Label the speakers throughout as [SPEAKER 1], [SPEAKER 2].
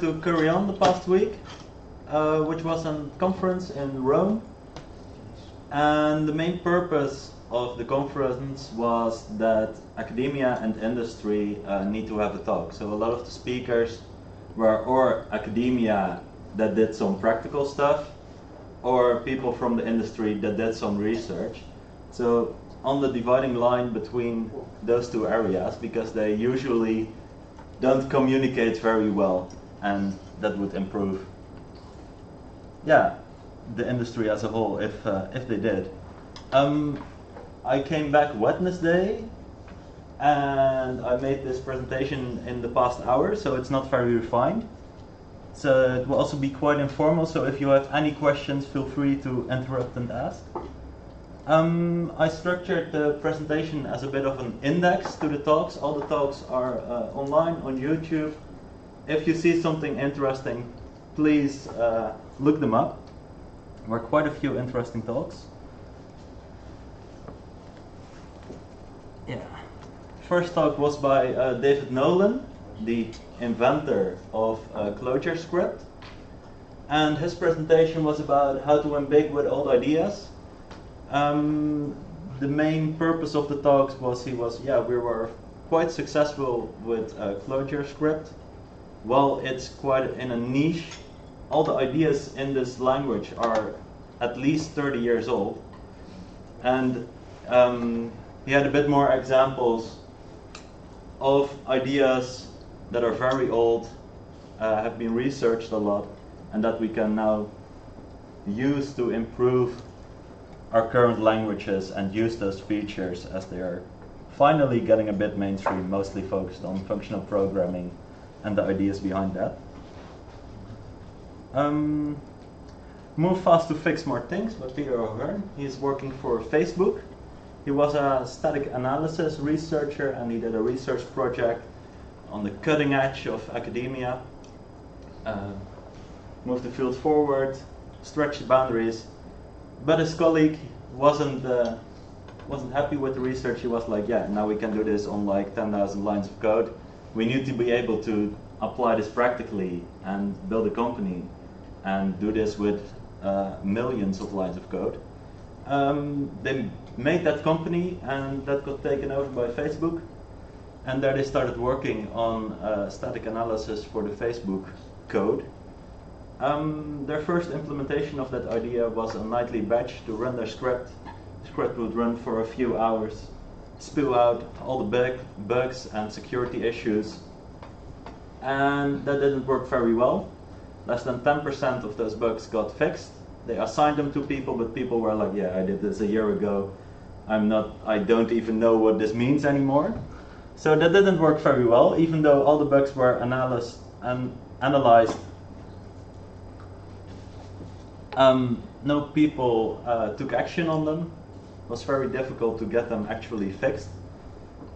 [SPEAKER 1] to carry on the past week, which was a conference in Rome. And the main purpose of the conference was that academia and industry need to have a talk. So a lot of the speakers were or academia that did some practical stuff, or people from the industry that did some research. So on the dividing line between those two areas, because they usually don't communicate very well, and that would improve, the industry as a whole if they did. I came back Wednesday, and I made this presentation in the past hour, so it's not very refined. So it will also be quite informal, so if you have any questions, feel free to interrupt and ask. I structured the presentation as a bit of an index to the talks. All the talks are online on YouTube. If you see something interesting, please look them up. There were quite a few interesting talks. First talk was by David Nolan, the inventor of ClojureScript, and his presentation was about how to embed old ideas. The main purpose of the talks was we were quite successful with ClojureScript. While it's quite in a niche, all the ideas in this language are at least 30 years old, and he had a bit more examples of ideas that are very old, have been researched a lot, and that we can now use to improve our current languages and use those features as they are finally getting a bit mainstream, mostly focused on functional programming and the ideas behind that. Move Fast to Fix More Things by Peter O'Hearn. He's working for Facebook. He was a static analysis researcher, and he did a research project on the cutting edge of academia. Move the field forward, stretch the boundaries. But his colleague wasn't happy with the research. He was like, now we can do this on like 10,000 lines of code. We need to be able to apply this practically and build a company and do this with millions of lines of code. They made that company, and that got taken over by Facebook. And there they started working on static analysis for the Facebook code. Their first implementation of that idea was a nightly batch to run their script. The script would run for a few hours, spew out all the bugs and security issues. And that didn't work very well. Less than 10% of those bugs got fixed. They assigned them to people, but people were like, I did this a year ago. I don't even know what this means anymore. So that didn't work very well, even though all the bugs were analyzed. No people took action on them. It was very difficult to get them actually fixed.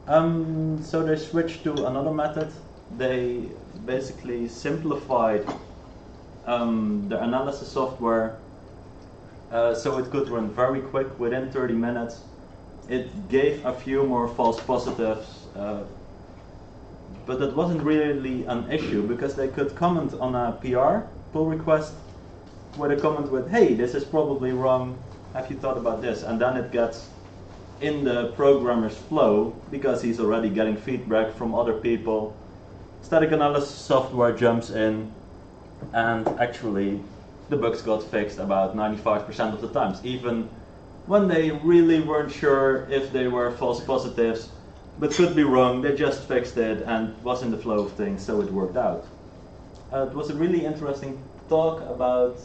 [SPEAKER 1] So they switched to another method. They basically simplified the analysis software so it could run very quick, within 30 minutes. It gave a few more false positives, but that wasn't really an issue, because they could comment on a PR, pull request, with a comment with, hey, this is probably wrong, have you thought about this? And then it gets in the programmer's flow, because he's already getting feedback from other people. Static analysis software jumps in, and actually the bugs got fixed about 95% of the times, even when they really weren't sure if they were false positives, but could be wrong. They just fixed it and was in the flow of things, so it worked out. It was a really interesting talk about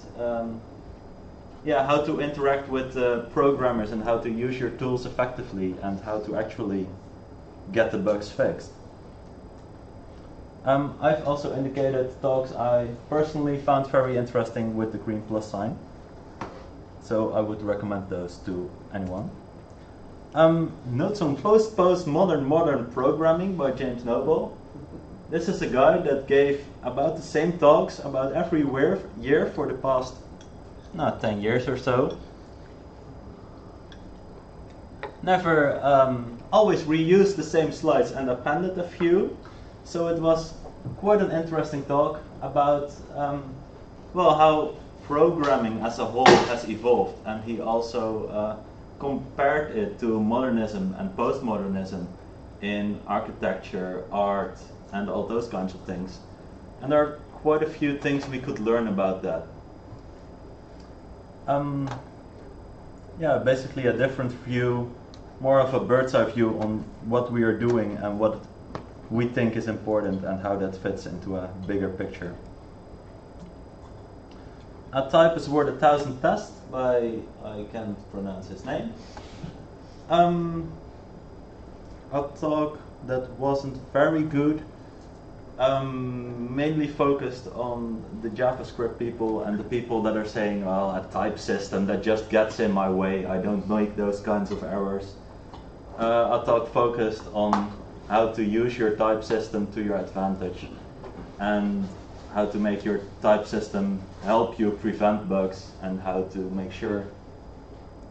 [SPEAKER 1] how to interact with programmers and how to use your tools effectively and how to actually get the bugs fixed. I've also indicated talks I personally found very interesting with the green plus sign. So I would recommend those to anyone. Notes on post modern programming by James Noble. This is a guy that gave about the same talks about every year for the past 10 years or so. Never always reused the same slides and appended a few. So it was quite an interesting talk. about well, how programming as a whole has evolved, and he also compared it to modernism and postmodernism in architecture, art, and all those kinds of things. And there are quite a few things we could learn about that. Yeah, basically a different view, more of a bird's eye view on what we are doing and what we think is important and how that fits into a bigger picture. A type is worth 1,000 tests by, I can't pronounce his name. A talk that wasn't very good, mainly focused on the JavaScript people and the people that are saying, well, a type system that just gets in my way, I don't make those kinds of errors. A talk focused on how to use your type system to your advantage and how to make your type system help you prevent bugs and how to make sure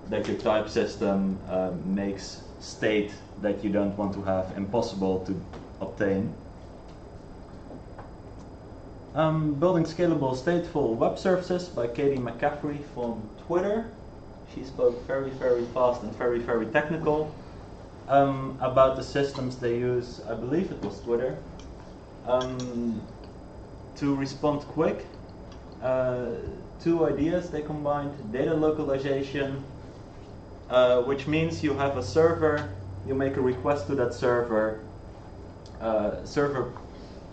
[SPEAKER 1] that your type system makes state that you don't want to have impossible to obtain. Building scalable stateful web services by Katie McCaffrey from Twitter. She spoke very, very fast and very, very technical about the systems they use, I believe it was Twitter, to respond quick. Two ideas they combined: data localization, which means you have a server, you make a request to that server, server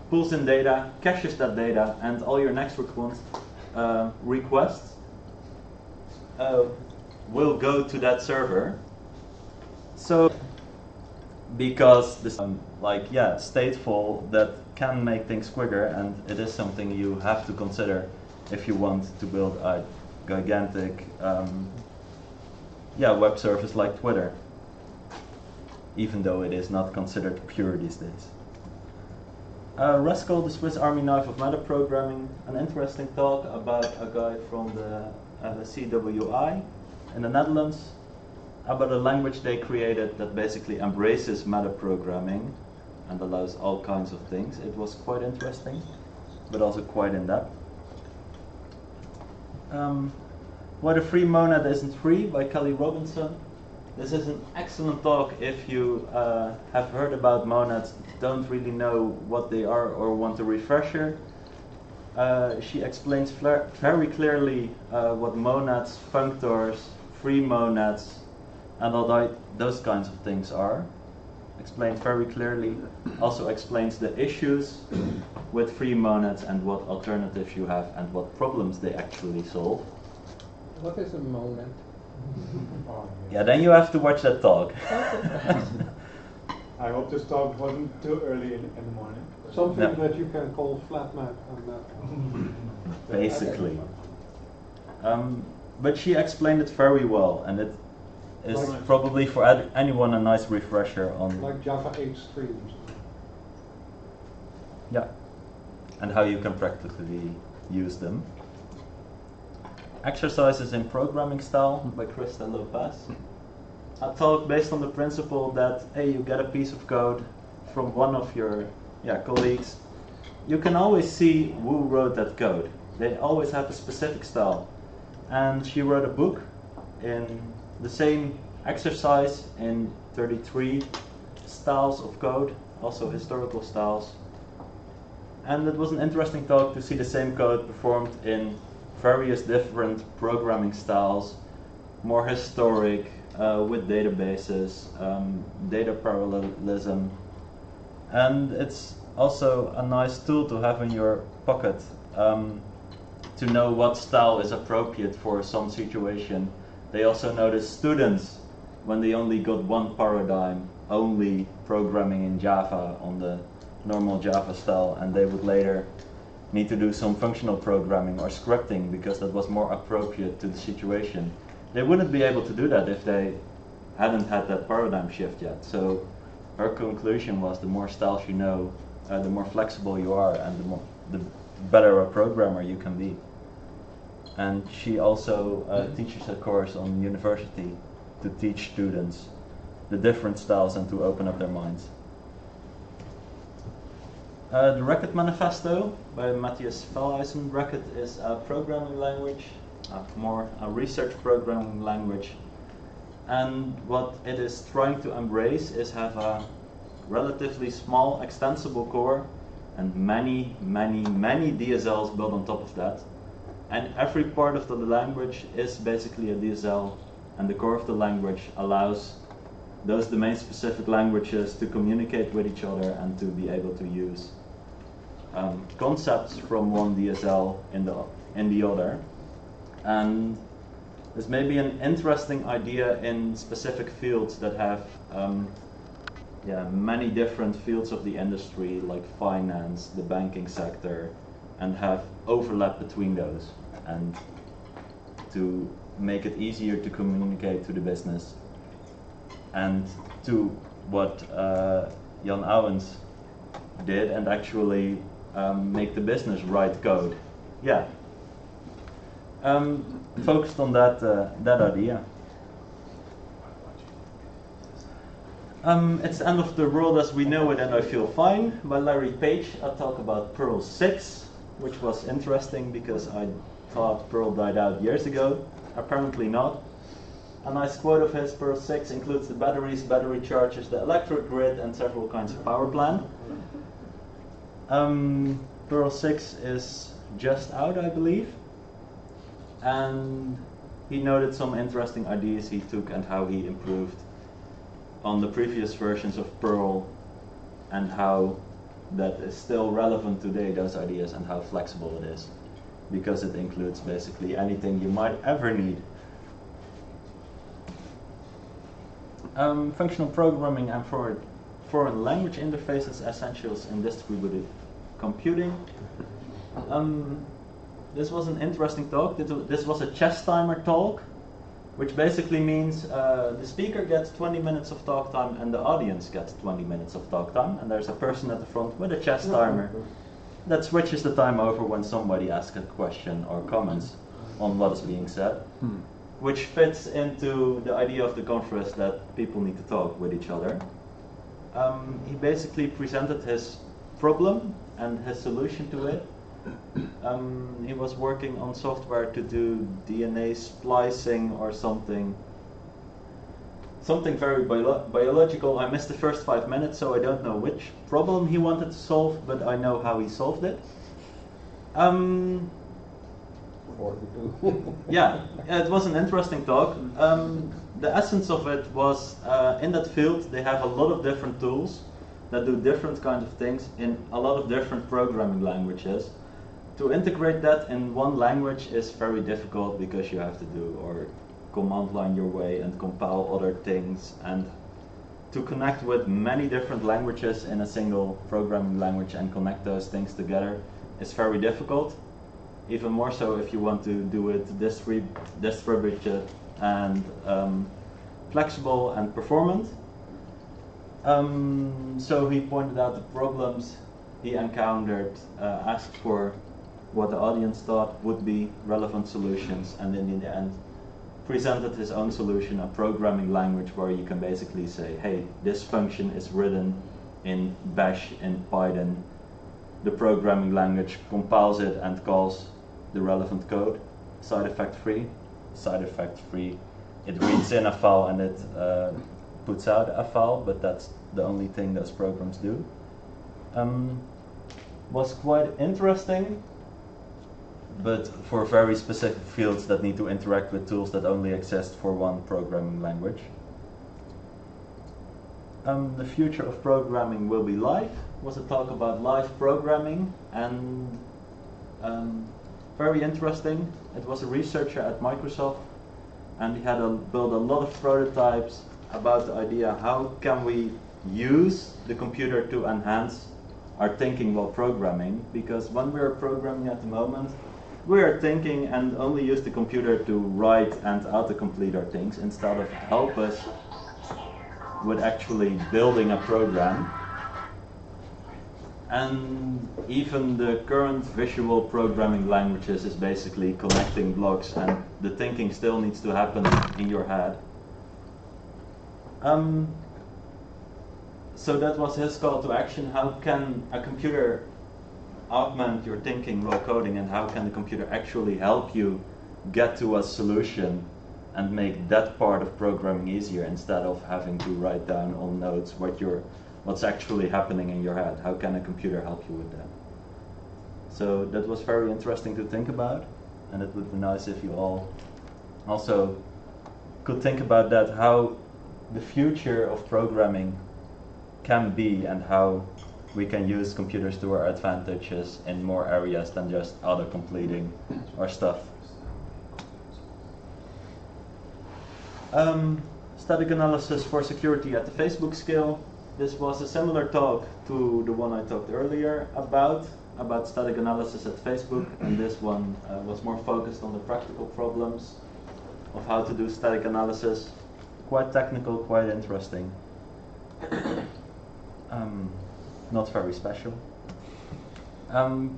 [SPEAKER 1] pulls in data, caches that data, and all your next requests will go to that server. So, because this, stateful, that can make things quicker, and it is something you have to consider if you want to build a gigantic web service like Twitter, even though it is not considered pure these days. Rascal, the Swiss Army knife of metaprogramming, an interesting talk about a guy from the CWI in the Netherlands, about a language they created that basically embraces metaprogramming and allows all kinds of things. It was quite interesting, but also quite in-depth. Why the Free Monad Isn't Free by Kelly Robinson. This is an excellent talk if you have heard about monads, don't really know what they are or want a refresher. She explains very clearly what monads, functors, free monads, and all those kinds of things are. Explained very clearly. Also explains the issues with free monads and what alternatives you have and what problems they actually solve.
[SPEAKER 2] What is a monad?
[SPEAKER 1] Yeah, then you have to watch that talk.
[SPEAKER 3] I hope this talk wasn't too early in the morning.
[SPEAKER 2] Something that you can call flat map and that.
[SPEAKER 1] Basically. But she explained it very well, and it is probably for anyone a nice refresher on...
[SPEAKER 2] Like Java 8 streams.
[SPEAKER 1] Yeah, and how you can practically use them. Exercises in Programming Style by Krista Lopez. A talk based on the principle that, hey, you get a piece of code from one of your colleagues. You can always see who wrote that code. They always have a specific style. And she wrote a book in the same exercise in 33 styles of code, also historical styles. And it was an interesting talk to see the same code performed in various different programming styles, more historic, with databases, data parallelism. And it's also a nice tool to have in your pocket to know what style is appropriate for some situation. They also notice students, when they only got one paradigm, only programming in Java on the normal Java style, and they would later need to do some functional programming or scripting because that was more appropriate to the situation. They wouldn't be able to do that if they hadn't had that paradigm shift yet. So her conclusion was the more styles you know, the more flexible you are and the better a programmer you can be. And she also teaches a course on university to teach students the different styles and to open up their minds. The Racket Manifesto by Matthias Velhuisen. Racket is a programming language, more a research programming language. And what it is trying to embrace is have a relatively small extensible core and many DSLs built on top of that. And every part of the language is basically a DSL, and the core of the language allows those domain-specific languages to communicate with each other and to be able to use concepts from one DSL in the other. And there's maybe an interesting idea in specific fields that have many different fields of the industry, like finance, the banking sector, and have overlap between those, and to make it easier to communicate to the business, and to what Jan Ouwens did, and actually make the business write code. Yeah. Focused on that idea. It's the End of the World as We Know It and I Feel Fine by Larry Page. I'll talk about Perl 6, which was interesting because I thought Perl died out years ago. Apparently not. A nice quote of his: Perl 6 includes the batteries, battery chargers, the electric grid, and several kinds of power plant. Perl 6 is just out, I believe. And he noted some interesting ideas he took and how he improved on the previous versions of Perl, and how that is still relevant today, those ideas, and how flexible it is, because it includes basically anything you might ever need. Functional programming and foreign language interfaces, essentials in distributed computing. This was an interesting talk. This was a chess timer talk, which basically means the speaker gets 20 minutes of talk time and the audience gets 20 minutes of talk time, and there's a person at the front with a chess timer that switches the time over when somebody asks a question or comments on what is being said, which fits into the idea of the conference that people need to talk with each other. He basically presented his problem and his solution to it. He was working on software to do DNA splicing or something very biological. I missed the first 5 minutes, so I don't know which problem he wanted to solve, but I know how he solved it. Yeah, it was an interesting talk. The essence of it was, in that field they have a lot of different tools that do different kinds of things in a lot of different programming languages. To integrate that in one language is very difficult, because you have to do or command line your way and compile other things, and to connect with many different languages in a single programming language and connect those things together is very difficult. Even more so if you want to do it distributed and flexible and performant. So he pointed out the problems he encountered, asked for what the audience thought would be relevant solutions, and then in the end presented his own solution, a programming language where you can basically say, hey, this function is written in Bash, in Python. The programming language compiles it and calls the relevant code, side effect free. It reads in a file and it puts out a file, but that's the only thing those programs do. Was quite interesting, but for very specific fields that need to interact with tools that only exist for one programming language. The future of programming will be live was a talk about live programming, and very interesting. It was a researcher at Microsoft, and he had built a lot of prototypes about the idea how can we use the computer to enhance our thinking while programming, because when we are programming at the moment, we are thinking and only use the computer to write and autocomplete our things instead of help us with actually building a program. And even the current visual programming languages is basically connecting blocks, and the thinking still needs to happen in your head. So that was his call to action. How can a computer augment your thinking while coding, and how can the computer actually help you get to a solution and make that part of programming easier instead of having to write down on notes what's actually happening in your head? How can a computer help you with that? So that was very interesting to think about, and it would be nice if you all also could think about that, how the future of programming can be and how we can use computers to our advantages in more areas than just auto-completing our stuff. Static analysis for security at the Facebook scale. This was a similar talk to the one I talked earlier about static analysis at Facebook, and this one was more focused on the practical problems of how to do static analysis. Quite technical, quite interesting. Not very special.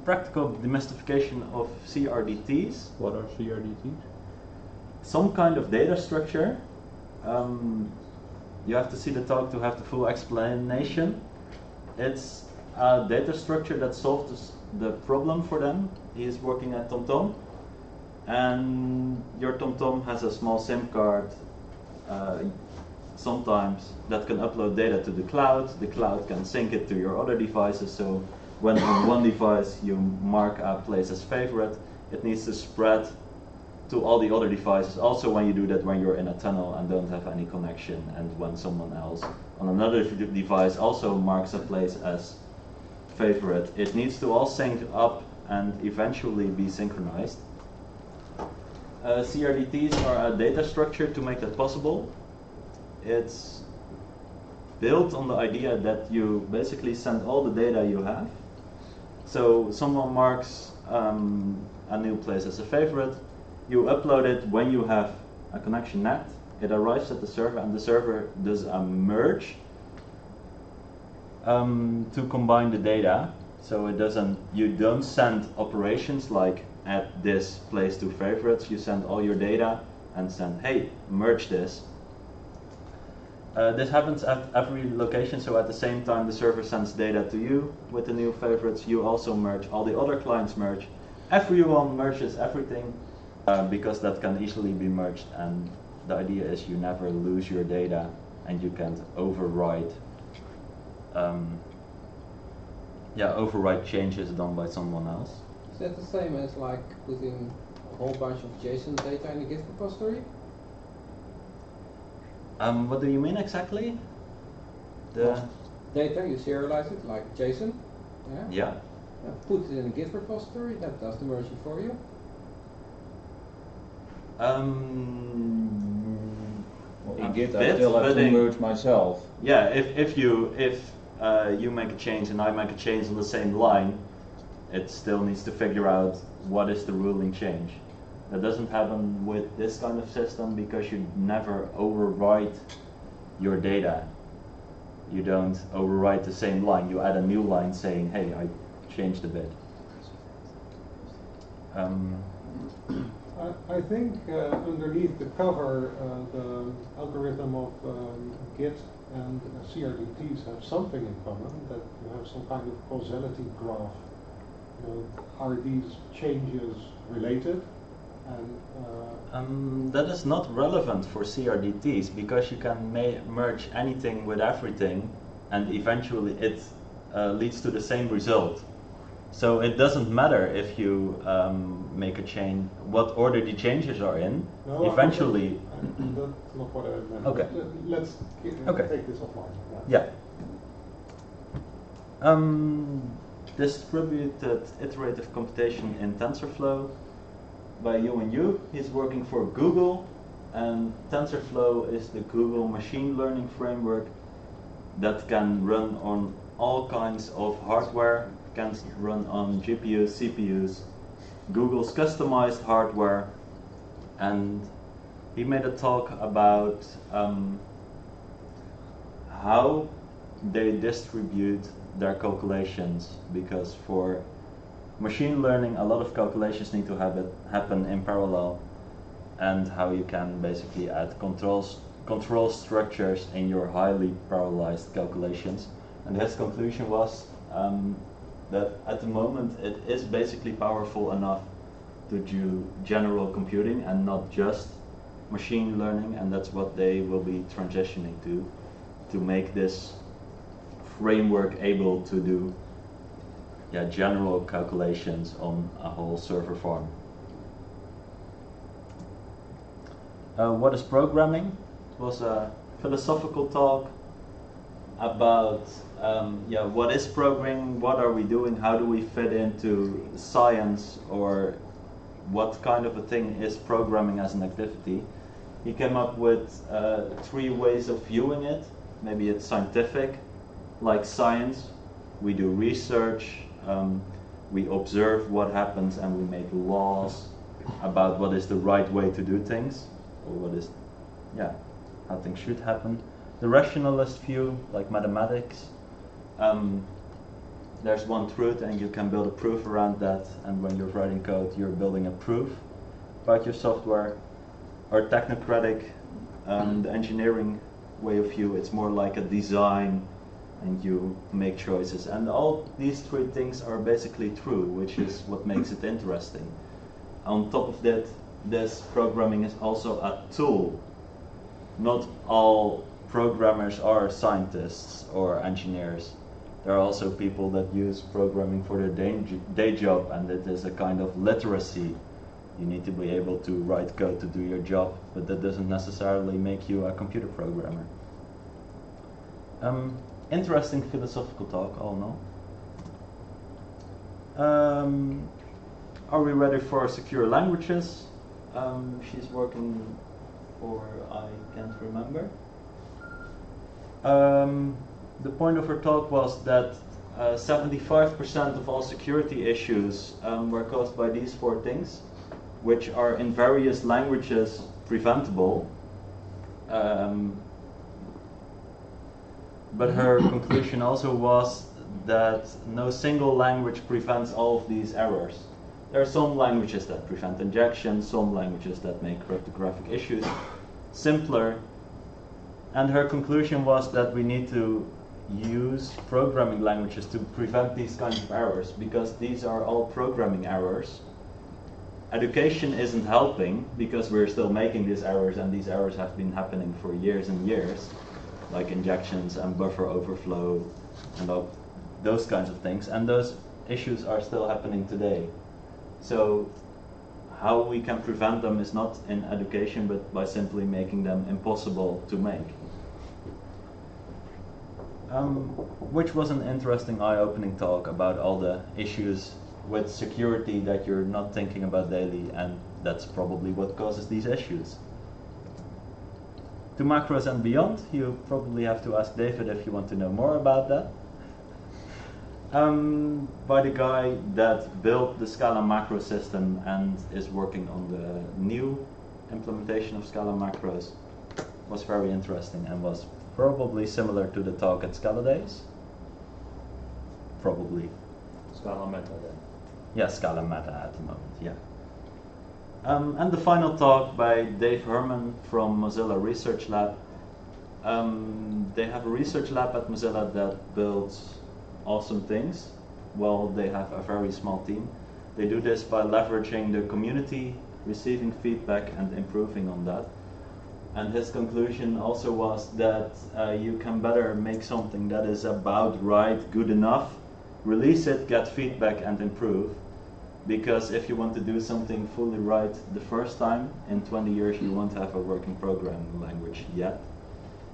[SPEAKER 1] Practical demystification of CRDTs.
[SPEAKER 4] What are CRDTs?
[SPEAKER 1] Some kind of data structure. You have to see the talk to have the full explanation. It's a data structure that solves the problem for them. He is working at TomTom, and your TomTom has a small SIM card sometimes that can upload data to the cloud. The cloud can sync it to your other devices, so when on one device you mark a place as favorite, it needs to spread to all the other devices. Also when you do that when you're in a tunnel and don't have any connection, and when someone else on another device also marks a place as favorite, it needs to all sync up and eventually be synchronized. CRDTs are a data structure to make that possible. It's built on the idea that you basically send all the data you have. So someone marks a new place as a favorite, you upload it when you have a connection net, it arrives at the server, and the server does a merge to combine the data. So you don't send operations like add this place to favorites, you send all your data and send, hey, merge this. This happens at every location, so at the same time the server sends data to you with the new favorites, you also merge, all the other clients merge, everyone merges everything because that can easily be merged, and the idea is you never lose your data and you can't override changes done by someone else.
[SPEAKER 2] Is that the same as like putting a whole bunch of JSON data in a Git repository?
[SPEAKER 1] What do you mean exactly?
[SPEAKER 2] Data, you serialize it like JSON.
[SPEAKER 1] Yeah.
[SPEAKER 2] Put it in a Git repository, that does the merging for you.
[SPEAKER 4] In Git I still have to merge myself.
[SPEAKER 1] Yeah, if you make a change and I make a change on the same line, it still needs to figure out what is the ruling change. That doesn't happen with this kind of system because you never overwrite your data. You don't overwrite the same line. You add a new line saying, hey, I changed a bit.
[SPEAKER 2] I think underneath the cover, the algorithm of Git and CRDTs have something in common, that you have some kind of causality graph. Are these changes related? And
[SPEAKER 1] that is not relevant for CRDTs because you can merge anything with everything, and eventually it leads to the same result. So it doesn't matter if you make a change, what order the changes are in.
[SPEAKER 2] no,
[SPEAKER 1] eventually.
[SPEAKER 2] That's not what I meant.
[SPEAKER 1] Okay.
[SPEAKER 2] Let's take this offline.
[SPEAKER 1] Yeah. Distributed iterative computation in TensorFlow by Yu. He's working for Google, and TensorFlow is the Google machine learning framework that can run on all kinds of hardware, can run on GPUs, CPUs, Google's customized hardware, and he made a talk about how they distribute their calculations, because for machine learning a lot of calculations need to happen in parallel, and how you can basically add controls control structures in your highly parallelized calculations. And his conclusion was that at the moment it is basically powerful enough to do general computing and not just machine learning, and that's what they will be transitioning to make this framework able to do general calculations on a whole server farm. What is programming? It was a philosophical talk about what is programming, what are we doing, how do we fit into science, or what kind of a thing is programming as an activity. He came up with 3 ways of viewing it. Maybe it's scientific, like science. We do research, we observe what happens, and we make laws about what is the right way to do things, or what is, how things should happen. The rationalist view, like mathematics, there's one truth and you can build a proof around that, and when you're writing code you're building a proof about your software. Or technocratic, the engineering way of view, it's more like a design and you make choices. And all these 3 things are basically true, which is what makes it interesting. On top of that, this programming is also a tool. Not all programmers are scientists or engineers. There are also people that use programming for their day job, and it is a kind of literacy. You need to be able to write code to do your job, but that doesn't necessarily make you a computer programmer. Interesting philosophical talk, all in all. Are we ready for secure languages? She's working for, I can't remember. The point of her talk was that 75% of all security issues were caused by these 4 things, which are in various languages preventable. But her conclusion also was that no single language prevents all of these errors. There are some languages that prevent injection, some languages that make cryptographic issues simpler. And her conclusion was that we need to use programming languages to prevent these kinds of errors, because these are all programming errors. Education isn't helping because we're still making these errors, and these errors have been happening for years and years, like injections and buffer overflow and all those kinds of things, and those issues are still happening today. So how we can prevent them is not in education, but by simply making them impossible to make. Which was an interesting eye-opening talk about all the issues with security that you're not thinking about daily, and that's probably what causes these issues. To macros and beyond, you probably have to ask David if you want to know more about that. By the guy that built the Scala macro system and is working on the new implementation of Scala macros. Was very interesting and was probably similar to the talk at Scala Days. Probably.
[SPEAKER 4] Scala Meta then.
[SPEAKER 1] Yeah, Scala Meta at the moment, yeah. And the final talk by Dave Herman from Mozilla Research Lab. They have a research lab at Mozilla that builds awesome things. Well, they have a very small team. They do this by leveraging the community, receiving feedback and improving on that. And his conclusion also was that you can better make something that is about right, good enough, release it, get feedback and improve. Because if you want to do something fully right the first time, in 20 years you won't have a working programming language yet.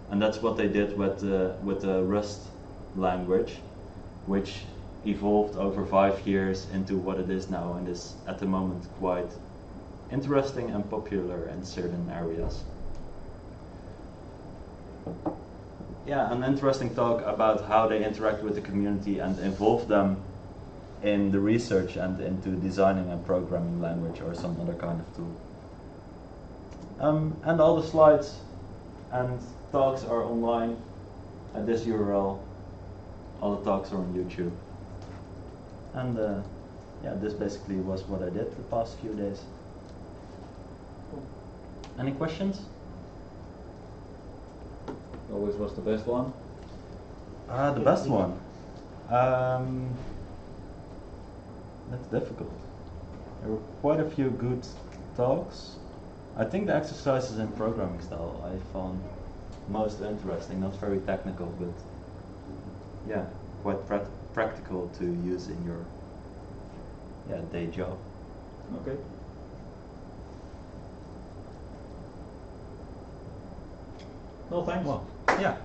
[SPEAKER 1] And that's what they did with the Rust language, which evolved over 5 years into what it is now and is at the moment quite interesting and popular in certain areas. Yeah, an interesting talk about how they interact with the community and involve them in the research and into designing a programming language or some other kind of tool. And all the slides and talks are online at this URL. All the talks are on YouTube. And yeah, this basically was what I did the past few days. Any questions?
[SPEAKER 4] always was the best one?
[SPEAKER 1] The best one. That's difficult. There were quite a few good talks. I think the exercises in programming style I found most interesting. Not very technical, but yeah, quite practical to use in your day job.
[SPEAKER 4] Okay. Well, thanks.
[SPEAKER 1] Well, yeah.